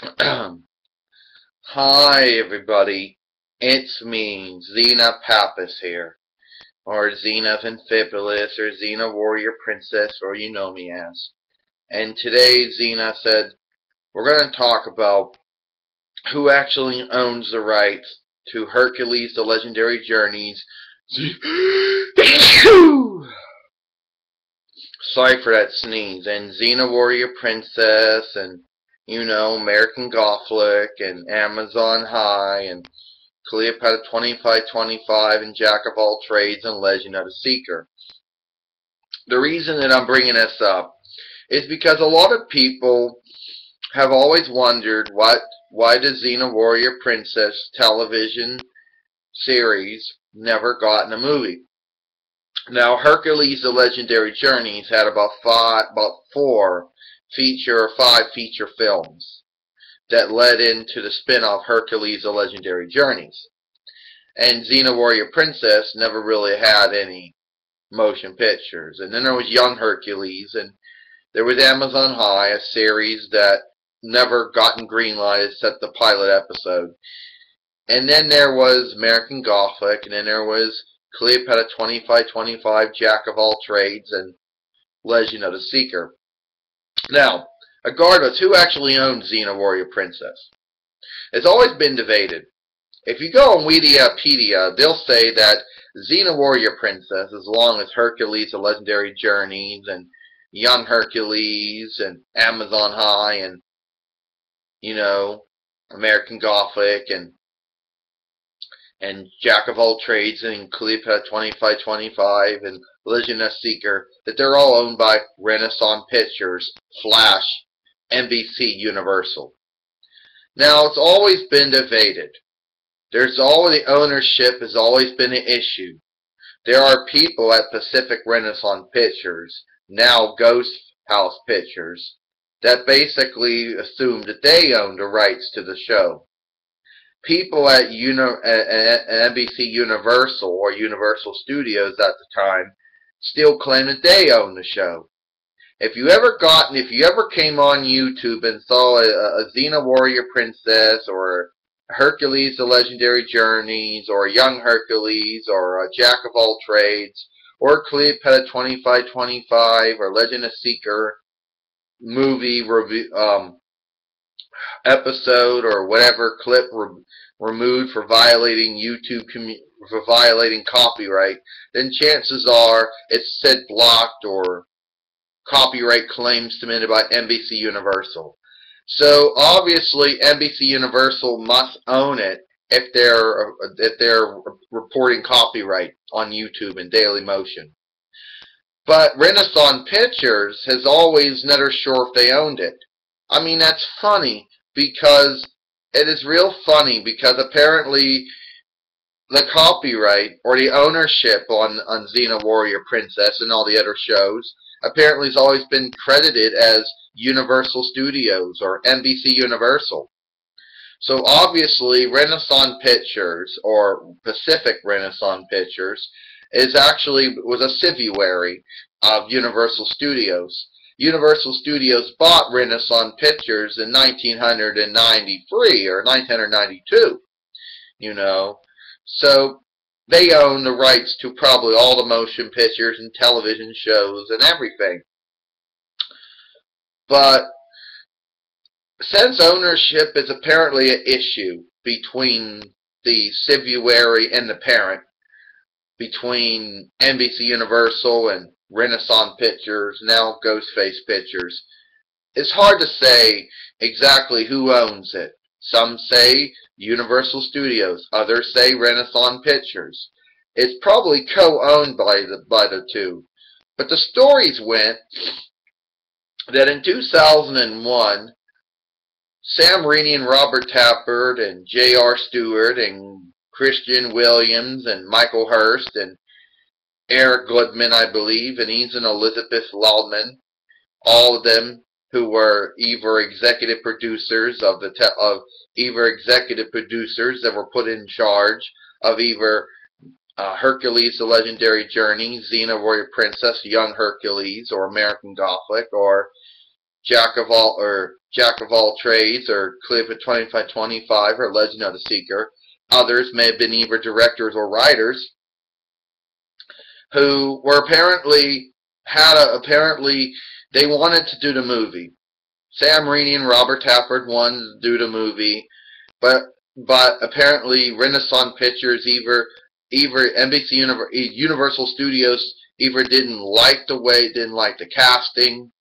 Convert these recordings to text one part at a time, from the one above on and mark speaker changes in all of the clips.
Speaker 1: Hi everybody, it's me, Xena Pappas here, or Xena Amphipolis, or Xena Warrior Princess, or you know me as. And today Xena said, we're going to talk about who actually owns the rights to Hercules the Legendary Journeys. Sorry for that sneeze. And Xena Warrior Princess, and American Gothic, and Amazon High, and Cleopatra 2525, and Jack of All Trades, and Legend of the Seeker. The reason that I'm bringing this up is because a lot of people have always wondered why the Xena Warrior Princess television series never got in a movie. Now, Hercules the Legendary Journeys had about five feature films that led into the spin-off Hercules the Legendary Journeys. And Xena Warrior Princess never really had any motion pictures. And then there was Young Hercules, and there was Amazon High, a series that never gotten greenlighted except the pilot episode. And then there was American Gothic, and then there was Cleopatra 2525, Jack of All Trades, and Legend of the Seeker. Now, regardless, who actually owned Xena Warrior Princess? It's always been debated. If you go on Wikipedia, they'll say that Xena Warrior Princess, as long as Hercules the Legendary Journeys, and Young Hercules, and Amazon High, and, American Gothic, and Jack of All Trades, and Cleopatra 2525, and Legend of Seeker, that they're all owned by Renaissance Pictures, Flash, NBC Universal. Now, it's always been debated. The ownership has always been an issue. There are people at Pacific Renaissance Pictures, now Ghost House Pictures, that basically assume that they own the rights to the show. People at NBC Universal, or Universal Studios at the time, still claim that they own the show. If you ever came on YouTube and saw a Xena Warrior Princess, or Hercules the Legendary Journeys, or Young Hercules, or Jack of All Trades, or Cleopatra 2525, or Legend of Seeker movie review, episode, or whatever clip removed for violating for violating copyright, then chances are it's said blocked or copyright claims submitted by NBC Universal. So obviously NBC Universal must own it if they're reporting copyright on YouTube and Daily Motion. But Renaissance Pictures has always never sure if they owned it. I mean, that's funny, because it is real funny, because apparently the copyright or the ownership on Xena Warrior Princess and all the other shows apparently has always been credited as Universal Studios or NBC Universal. So obviously Renaissance Pictures, or Pacific Renaissance Pictures, was a subsidiary of Universal Studios. Universal Studios bought Renaissance Pictures in 1993 or 1992, So they own the rights to probably all the motion pictures and television shows and everything. But since ownership is apparently an issue between the subsidiary and the parent, between NBC Universal and Renaissance Pictures, now Ghostface Pictures, it's hard to say exactly who owns it. Some say Universal Studios, others say Renaissance Pictures. It's probably co-owned by the two. But the stories went that in 2001, Sam Raimi and Robert Tappert and J.R. Stewart and Christian Williams and Michael Hurst and Eric Goodman, I believe, and Ethan Elizabeth Loudman, all of them who were either executive producers that were put in charge of either Hercules the Legendary Journey, Xena Warrior Princess, Young Hercules, or American Gothic, or Jack of all trades, or Cleopatra 2525, or Legend of the Seeker. Others may have been either directors or writers who were apparently they wanted to do the movie. Sam Raimi and Robert Tappert wanted to do the movie, but apparently Renaissance Pictures, either Universal Studios either didn't like the casting,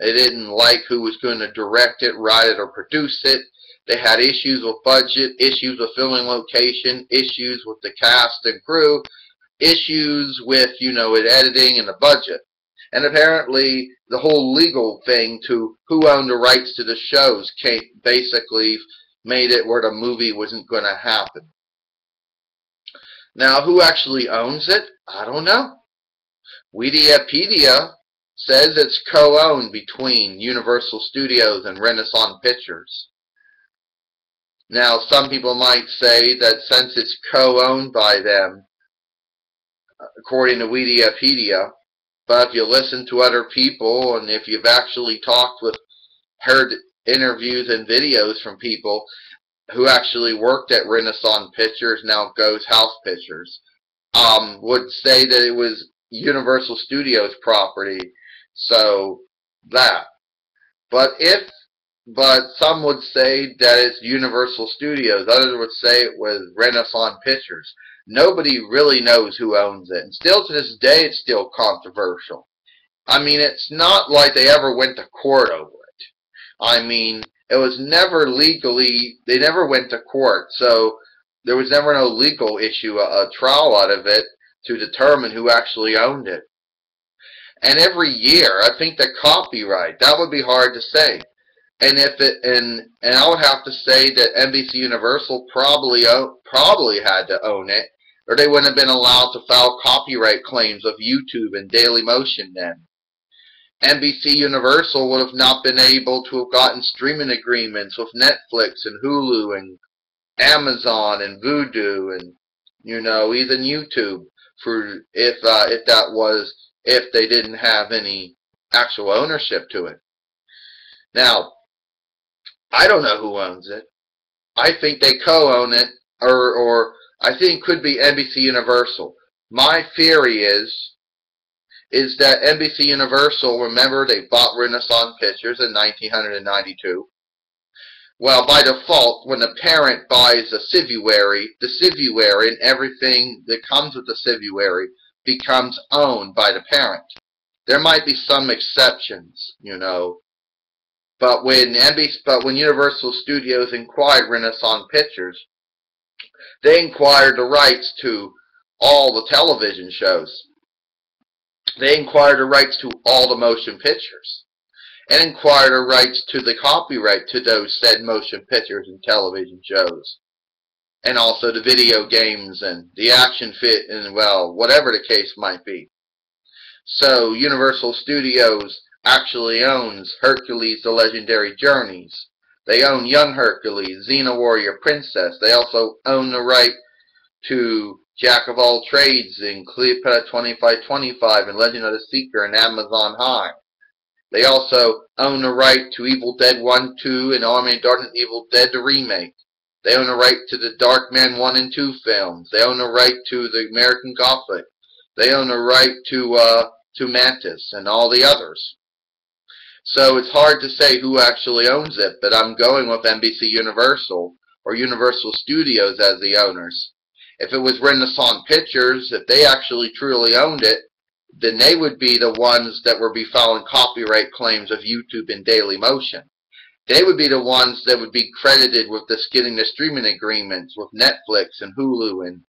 Speaker 1: they didn't like who was going to direct it, write it, or produce it. They had issues with budget, issues with filming location, issues with the cast and crew, issues with, with editing and the budget. And apparently the whole legal thing to who owned the rights to the shows basically made it where the movie wasn't going to happen. Now, who actually owns it? I don't know. Wikipedia says it's co-owned between Universal Studios and Renaissance Pictures. Now, some people might say that since it's co-owned by them, according to Wikipedia, but if you listen to other people, and if you've actually heard interviews and videos from people who actually worked at Renaissance Pictures, now Ghost House Pictures, would say that it was Universal Studios property. So that. But some would say that it's Universal Studios. Others would say it was Renaissance Pictures. Nobody really knows who owns it. And still to this day, it's still controversial. I mean, it's not like they ever went to court over it. I mean, it was never legally, they never went to court. So there was never no legal issue, a trial out of it to determine who actually owned it. And every year, I think the copyright, that would be hard to say. And I would have to say that NBC Universal probably had to own it, or they wouldn't have been allowed to file copyright claims of YouTube and Dailymotion then. NBC Universal would have not been able to have gotten streaming agreements with Netflix and Hulu and Amazon and Vudu and, even YouTube if they didn't have any actual ownership to it. Now, I don't know who owns it. I think they co-own it, or I think it could be NBC Universal. My theory is that NBC Universal, remember, they bought Renaissance Pictures in 1992. Well, by default, when the parent buys a civiary, the civiary and everything that comes with the civiary becomes owned by the parent. There might be some exceptions, But when Universal Studios acquired Renaissance Pictures, they acquired the rights to all the television shows. They acquired the rights to all the motion pictures, and acquired the rights to the copyright to those said motion pictures and television shows, and also the video games and the action fit, and well, whatever the case might be. So Universal Studios actually owns Hercules: The Legendary Journeys. They own Young Hercules, Xena Warrior Princess. They also own the right to Jack of All Trades in Cleopatra 2525 and Legend of the Seeker and Amazon High. They also own the right to Evil Dead 1, 2 and Army of Darkness Evil Dead the remake. They own the right to the Darkman 1 and 2 films. They own the right to the American Gothic. They own the right to Mantis and all the others. So it's hard to say who actually owns it, but I'm going with NBC Universal or Universal Studios as the owners. If it was Renaissance Pictures, if they actually truly owned it, then they would be the ones that would be filing copyright claims of YouTube and Dailymotion. They would be the ones that would be credited with getting the streaming agreements with Netflix and Hulu and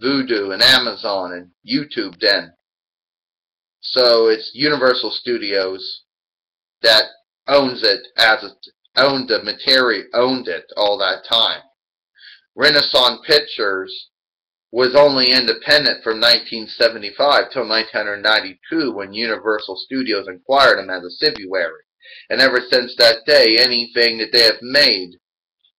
Speaker 1: Vudu and Amazon and YouTube then. So it's Universal Studios that owns it, owned it all that time. Renaissance Pictures was only independent from 1975 till 1992 when Universal Studios acquired them as a civiary. And ever since that day, anything that they have made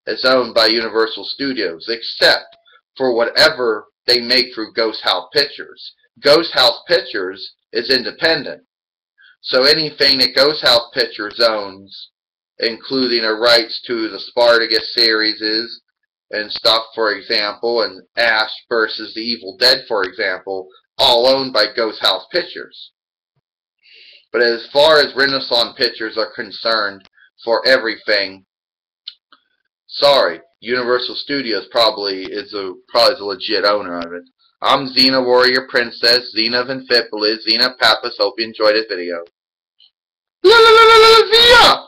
Speaker 1: is owned by Universal Studios, except for whatever they make through Ghost House Pictures. Ghost House Pictures is independent. So anything that Ghost House Pictures owns, including the rights to the Spartacus series and stuff, for example, and Ash versus the Evil Dead, for example, all owned by Ghost House Pictures. But as far as Renaissance Pictures are concerned, for everything, sorry, Universal Studios probably is the legit owner of it. I'm Xena Warrior Princess, Xena of Amphipolis, Xena Pappas. Hope you enjoyed this video. La la la la la, Xena!